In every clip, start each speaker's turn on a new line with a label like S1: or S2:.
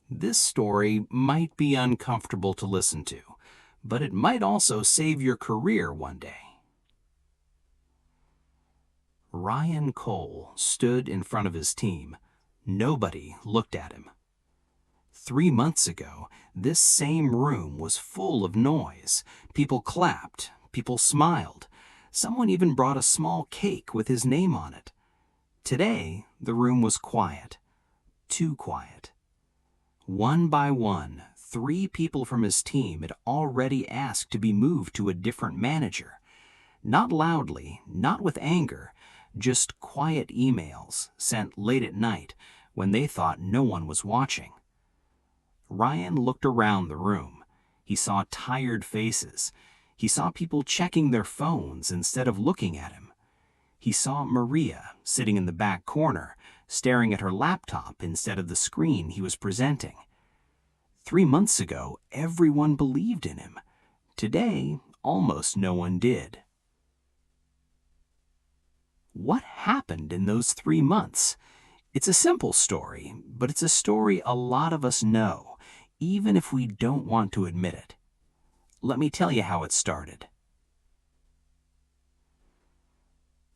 S1: This story might be uncomfortable to listen to, but it might also save your career one day. Ryan Cole stood in front of his team. Nobody looked at him. 3 months ago, this same room was full of noise. People clapped, people smiled. Someone even brought a small cake with his name on it. Today, the room was quiet. Too quiet. One by one, 3 people from his team had already asked to be moved to a different manager. Not loudly, not with anger, just quiet emails sent late at night when they thought no one was watching. Ryan looked around the room. He saw tired faces. He saw people checking their phones instead of looking at him. He saw Maria sitting in the back corner, staring at her laptop instead of the screen he was presenting. 3 months ago, everyone believed in him. Today, almost no one did. What happened in those 3 months? It's a simple story, but it's a story a lot of us know, even if we don't want to admit it. Let me tell you how it started.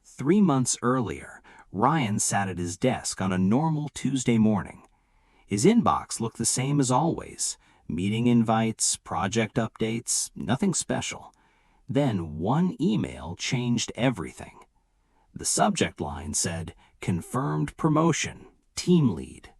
S1: 3 months earlier, Ryan sat at his desk on a normal Tuesday morning. His inbox looked the same as always. Meeting invites, project updates, nothing special. Then one email changed everything. The subject line said, "Confirmed promotion, team lead."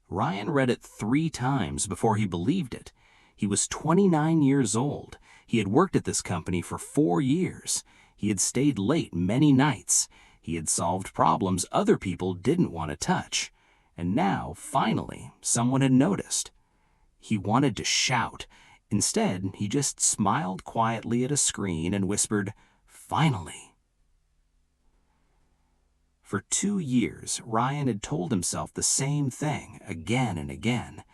S1: Ryan read it 3 times before he believed it. He was 29 years old. He had worked at this company for 4 years. He had stayed late many nights. He had solved problems other people didn't want to touch. And now, finally, someone had noticed. He wanted to shout. Instead, he just smiled quietly at a screen and whispered, "Finally." For 2 years, Ryan had told himself the same thing again and again.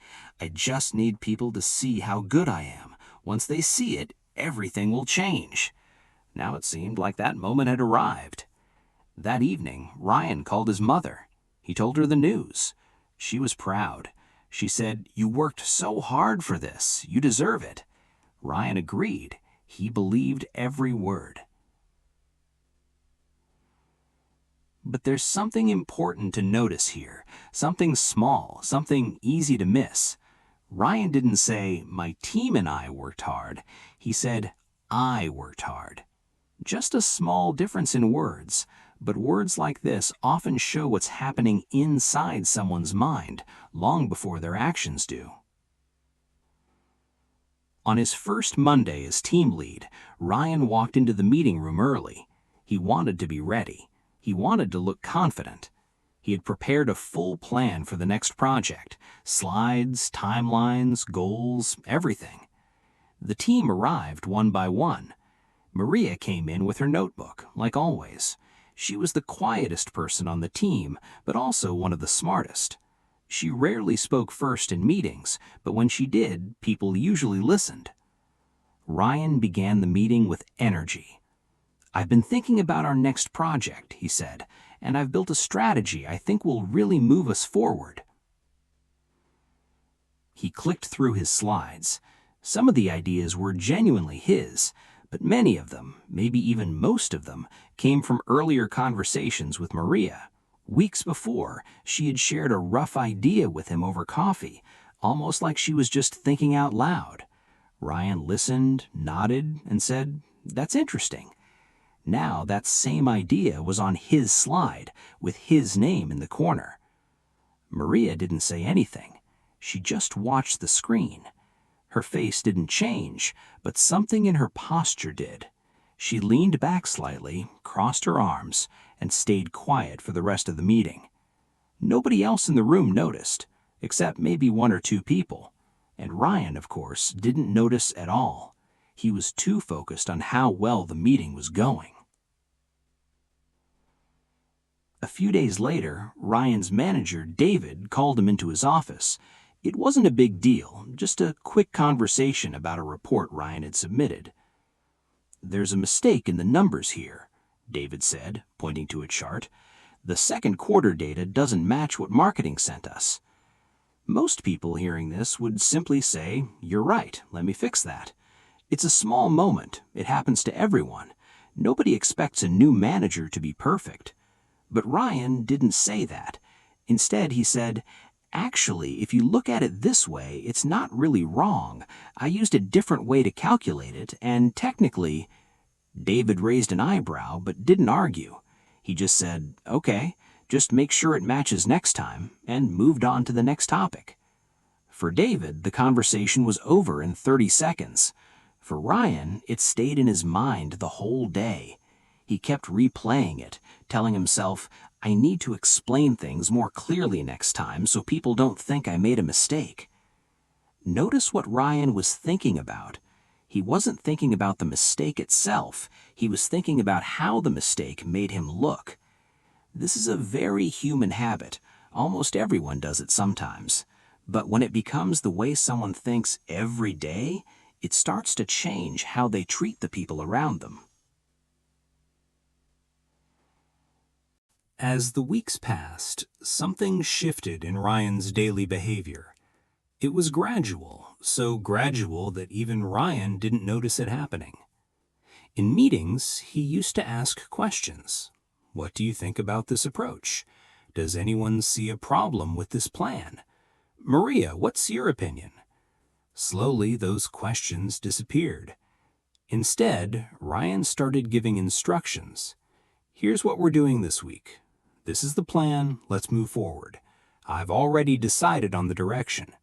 S1: "I just need people to see how good I am. Once they see it, everything will change." Now it seemed like that moment had arrived. That evening, Ryan called his mother. He told her the news. She was proud. She said, "You worked so hard for this. You deserve it." Ryan agreed. He believed every word. But there's something important to notice here. Something small, something easy to miss. Ryan didn't say, "My team and I worked hard." He said, "I worked hard." Just a small difference in words, but words like this often show what's happening inside someone's mind long before their actions do. On his first Monday as team lead, Ryan walked into the meeting room early. He wanted to be ready. He wanted to look confident. He had prepared a full plan for the next project, slides, timelines, goals, everything. The team arrived one by one. Maria came in with her notebook, like always. She was the quietest person on the team, but also one of the smartest. She rarely spoke first in meetings, but when she did, people usually listened. Ryan began the meeting with energy. "I've been thinking about our next project," he said, "and I've built a strategy I think will really move us forward." He clicked through his slides. Some of the ideas were genuinely his, but many of them, maybe even most of them, came from earlier conversations with Maria. Weeks before, she had shared a rough idea with him over coffee, almost like she was just thinking out loud. Ryan listened, nodded, and said, "That's interesting." Now that same idea was on his slide, with his name in the corner. Maria didn't say anything. She just watched the screen. Her face didn't change, but something in her posture did. She leaned back slightly, crossed her arms, and stayed quiet for the rest of the meeting. Nobody else in the room noticed, except maybe 1 or 2 people. And Ryan, of course, didn't notice at all. He was too focused on how well the meeting was going. A few days later, Ryan's manager, David, called him into his office. It wasn't a big deal, just a quick conversation about a report Ryan had submitted. "There's a mistake in the numbers here," David said, pointing to a chart. The second quarter data doesn't match what marketing sent us. Most people hearing this would simply say, "You're right, let me fix that." It's a small moment. It happens to everyone. Nobody expects a new manager to be perfect. But Ryan didn't say that. Instead, he said, "Actually, if you look at it this way, it's not really wrong. I used a different way to calculate it, and technically—" David raised an eyebrow but didn't argue. He just said, "Okay, just make sure it matches next time," and moved on to the next topic. For David, the conversation was over in 30 seconds. For Ryan, it stayed in his mind the whole day. He kept replaying it, telling himself, "I need to explain things more clearly next time so people don't think I made a mistake." Notice what Ryan was thinking about. He wasn't thinking about the mistake itself. He was thinking about how the mistake made him look. This is a very human habit. Almost everyone does it sometimes. But when it becomes the way someone thinks every day, it starts to change how they treat the people around them. As the weeks passed, something shifted in Ryan's daily behavior. It was gradual, so gradual that even Ryan didn't notice it happening. In meetings, he used to ask questions. "What do you think about this approach? Does anyone see a problem with this plan? Maria, what's your opinion?" Slowly, those questions disappeared. Instead, Ryan started giving instructions. "Here's what we're doing this week. This is the plan. Let's move forward. I've already decided on the direction."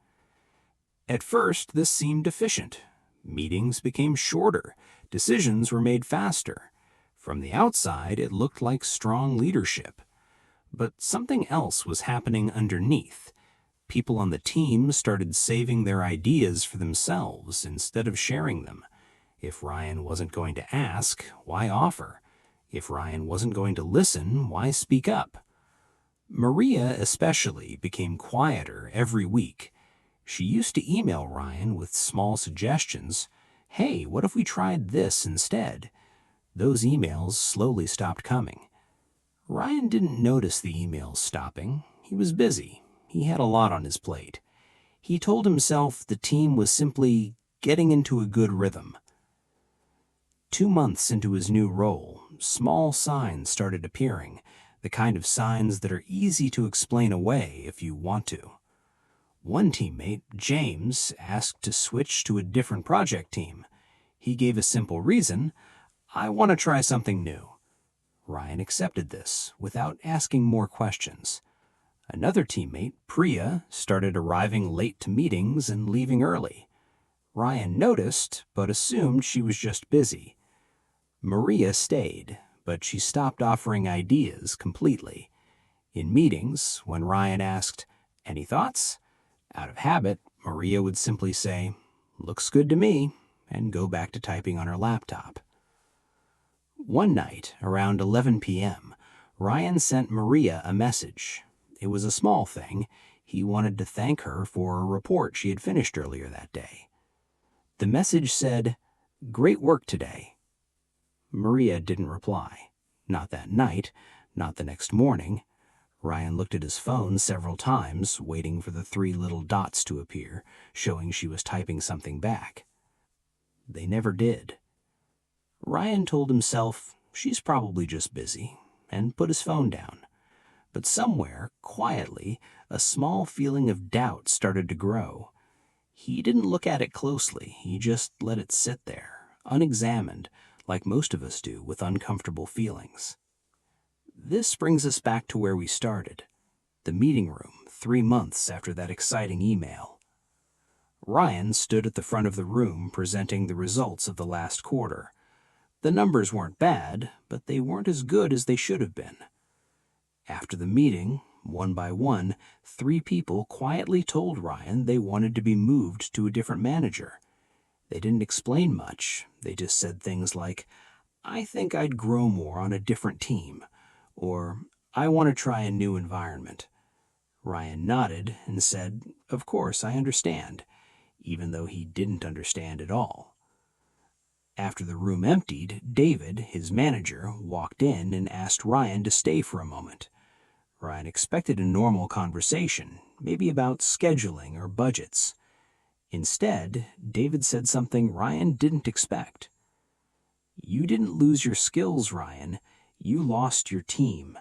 S1: At first, this seemed efficient. Meetings became shorter. Decisions were made faster. From the outside, it looked like strong leadership. But something else was happening underneath. People on the team started saving their ideas for themselves instead of sharing them. If Ryan wasn't going to ask, why offer? If Ryan wasn't going to listen, why speak up? Maria especially became quieter every week. She used to email Ryan with small suggestions. "Hey, what if we tried this instead?" Those emails slowly stopped coming. Ryan didn't notice the emails stopping. He was busy. He had a lot on his plate. He told himself the team was simply getting into a good rhythm. 2 months into his new role, small signs started appearing, the kind of signs that are easy to explain away if you want to. One teammate, James, asked to switch to a different project team. He gave a simple reason: "I want to try something new." Ryan accepted this without asking more questions. Another teammate, Priya, started arriving late to meetings and leaving early. Ryan noticed, but assumed she was just busy. Maria stayed, but she stopped offering ideas completely. In meetings, when Ryan asked, "Any thoughts?" out of habit, Maria would simply say, "Looks good to me," and go back to typing on her laptop. One night, around 11 p.m., Ryan sent Maria a message. It was a small thing. He wanted to thank her for a report she had finished earlier that day. The message said, "Great work today." Maria didn't reply. Not that night, not the next morning. Ryan looked at his phone several times, waiting for the 3 little dots to appear, showing she was typing something back. They never did. Ryan told himself, "She's probably just busy," and put his phone down. But somewhere, quietly, a small feeling of doubt started to grow. He didn't look at it closely. He just let it sit there, unexamined, like most of us do with uncomfortable feelings. This brings us back to where we started, the meeting room 3 months after that exciting email. Ryan stood at the front of the room presenting the results of the last quarter. The numbers weren't bad, but they weren't as good as they should have been. After the meeting, one by one, 3 people quietly told Ryan they wanted to be moved to a different manager. They didn't explain much. They just said things like, "I think I'd grow more on a different team," or "I want to try a new environment." Ryan nodded and said, "Of course, I understand," even though he didn't understand at all. After the room emptied, David, his manager, walked in and asked Ryan to stay for a moment. Ryan expected a normal conversation, maybe about scheduling or budgets. Instead, David said something Ryan didn't expect. "You didn't lose your skills, Ryan. You lost your team."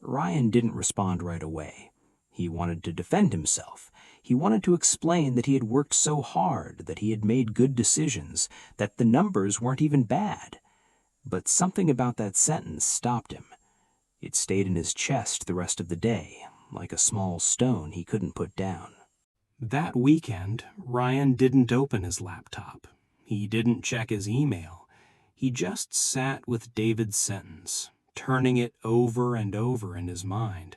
S1: Ryan didn't respond right away. He wanted to defend himself. He wanted to explain that he had worked so hard, that he had made good decisions, that the numbers weren't even bad. But something about that sentence stopped him. It stayed in his chest the rest of the day, like a small stone he couldn't put down. That weekend, Ryan didn't open his laptop. He didn't check his email. He just sat with David's sentence, turning it over and over in his mind.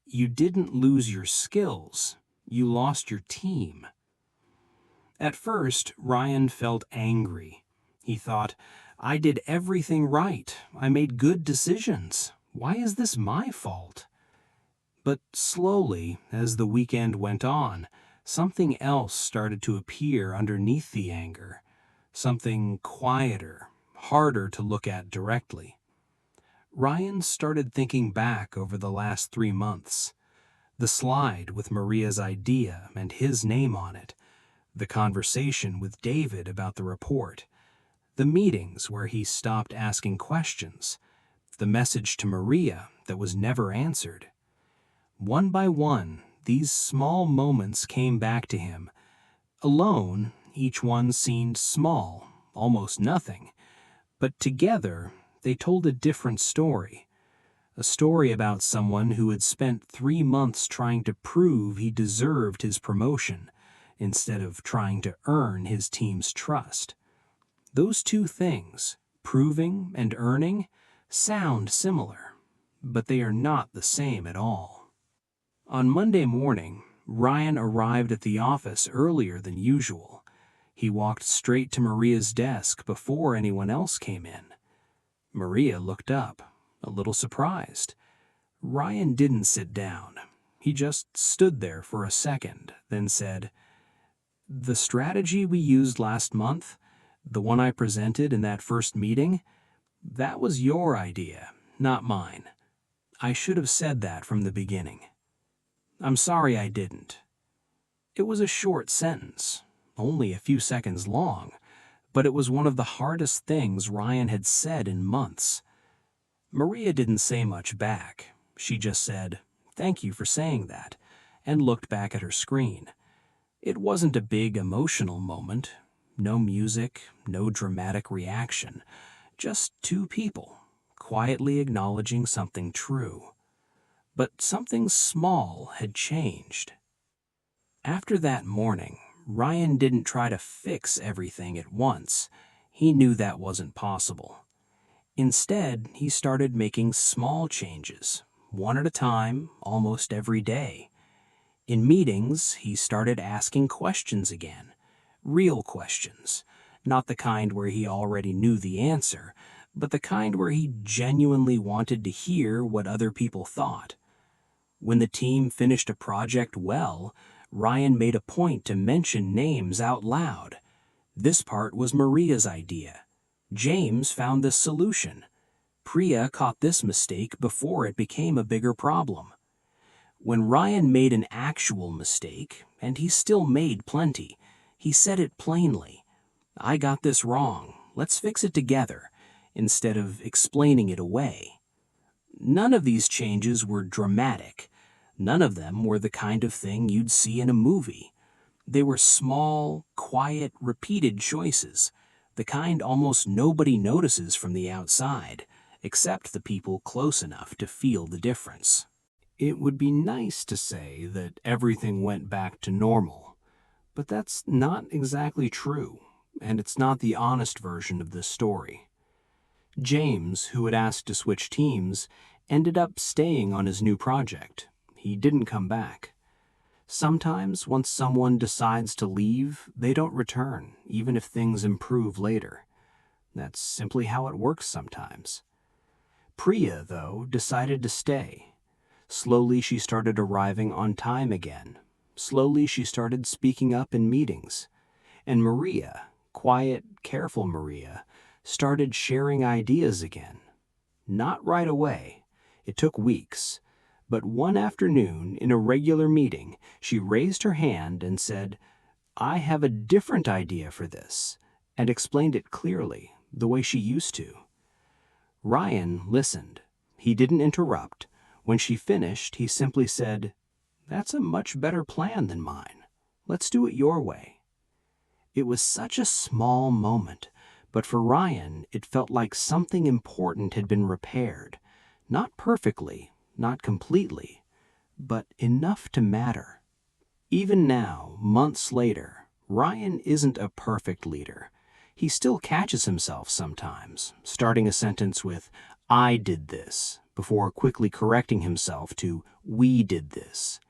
S1: You didn't lose your skills. You lost your team. At first, Ryan felt angry. He thought, I did everything right. I made good decisions. Why is this my fault? But slowly, as the weekend went on, something else started to appear underneath the anger. Something quieter, harder to look at directly. Ryan started thinking back over the last 3 months. The slide with Maria's idea and his name on it. The conversation with David about the report. The meetings where he stopped asking questions. The message to Maria that was never answered. One by one, these small moments came back to him. Alone, each one seemed small, almost nothing. But together, they told a different story. A story about someone who had spent 3 months trying to prove he deserved his promotion, instead of trying to earn his team's trust. Those two things, proving and earning, sound similar, but they are not the same at all. On Monday morning, Ryan arrived at the office earlier than usual. He walked straight to Maria's desk before anyone else came in. Maria looked up, a little surprised. Ryan didn't sit down. He just stood there for a second, then said, "The strategy we used last month, the one I presented in that first meeting, that was your idea, not mine. I should have said that from the beginning. I'm sorry I didn't." It was a short sentence, only a few seconds long, but it was one of the hardest things Ryan had said in months. Maria didn't say much back. She just said, "Thank you for saying that," and looked back at her screen. It wasn't a big emotional moment. No music, no dramatic reaction. Just two people, quietly acknowledging something true. But something small had changed. After that morning, Ryan didn't try to fix everything at once. He knew that wasn't possible. Instead, he started making small changes, one at a time, almost every day. In meetings, he started asking questions again. Real questions. Not the kind where he already knew the answer, but the kind where he genuinely wanted to hear what other people thought. When the team finished a project well, Ryan made a point to mention names out loud. This part was Maria's idea. James found this solution. Priya caught this mistake before it became a bigger problem. When Ryan made an actual mistake, and he still made plenty, he said it plainly. "I got this wrong. Let's fix it together," instead of explaining it away. None of these changes were dramatic. None of them were the kind of thing you'd see in a movie. They were small, quiet, repeated choices, the kind almost nobody notices from the outside, except the people close enough to feel the difference. It would be nice to say that everything went back to normal, but that's not exactly true, and it's not the honest version of this story. James, who had asked to switch teams, ended up staying on his new project. He didn't come back. Sometimes, once someone decides to leave, they don't return, even if things improve later. That's simply how it works sometimes. Priya, though, decided to stay. Slowly she started arriving on time again. Slowly she started speaking up in meetings. And Maria, quiet, careful Maria, started sharing ideas again. Not right away. It took weeks. But one afternoon, in a regular meeting, she raised her hand and said, "I have a different idea for this," and explained it clearly, the way she used to. Ryan listened. He didn't interrupt. When she finished, he simply said, "That's a much better plan than mine. Let's do it your way." It was such a small moment, but for Ryan, it felt like something important had been repaired. Not perfectly, not completely, but enough to matter. Even now, months later, Ryan isn't a perfect leader. He still catches himself sometimes, starting a sentence with, "I did this," before quickly correcting himself to, "We did this."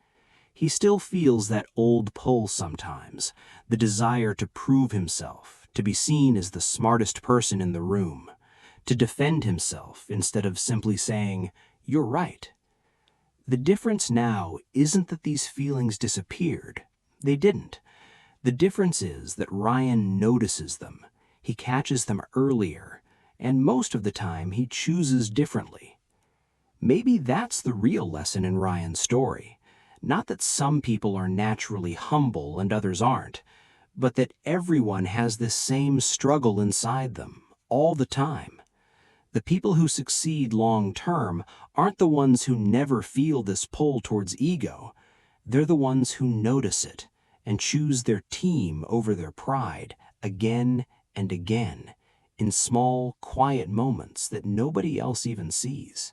S1: He still feels that old pull sometimes, the desire to prove himself, to be seen as the smartest person in the room, to defend himself instead of simply saying, "You're right." The difference now isn't that these feelings disappeared. They didn't. The difference is that Ryan notices them. He catches them earlier, and most of the time he chooses differently. Maybe that's the real lesson in Ryan's story. Not that some people are naturally humble and others aren't, but that everyone has this same struggle inside them, all the time. The people who succeed long term aren't the ones who never feel this pull towards ego. They're the ones who notice it and choose their team over their pride again and again, in small, quiet moments that nobody else even sees.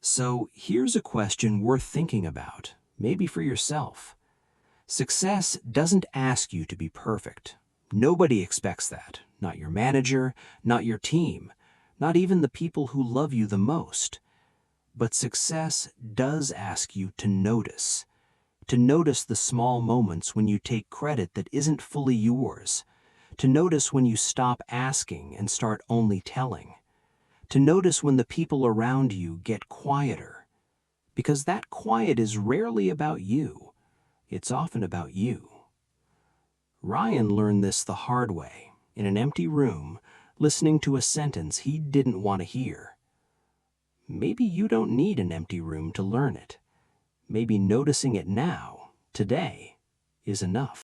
S1: So here's a question worth thinking about, maybe for yourself. Success doesn't ask you to be perfect. Nobody expects that. Not your manager, not your team, not even the people who love you the most. But success does ask you to notice the small moments when you take credit that isn't fully yours, to notice when you stop asking and start only telling, to notice when the people around you get quieter. Because that quiet is rarely about you. It's often about you. Ryan learned this the hard way, in an empty room, listening to a sentence he didn't want to hear. Maybe you don't need an empty room to learn it. Maybe noticing it now, today, is enough.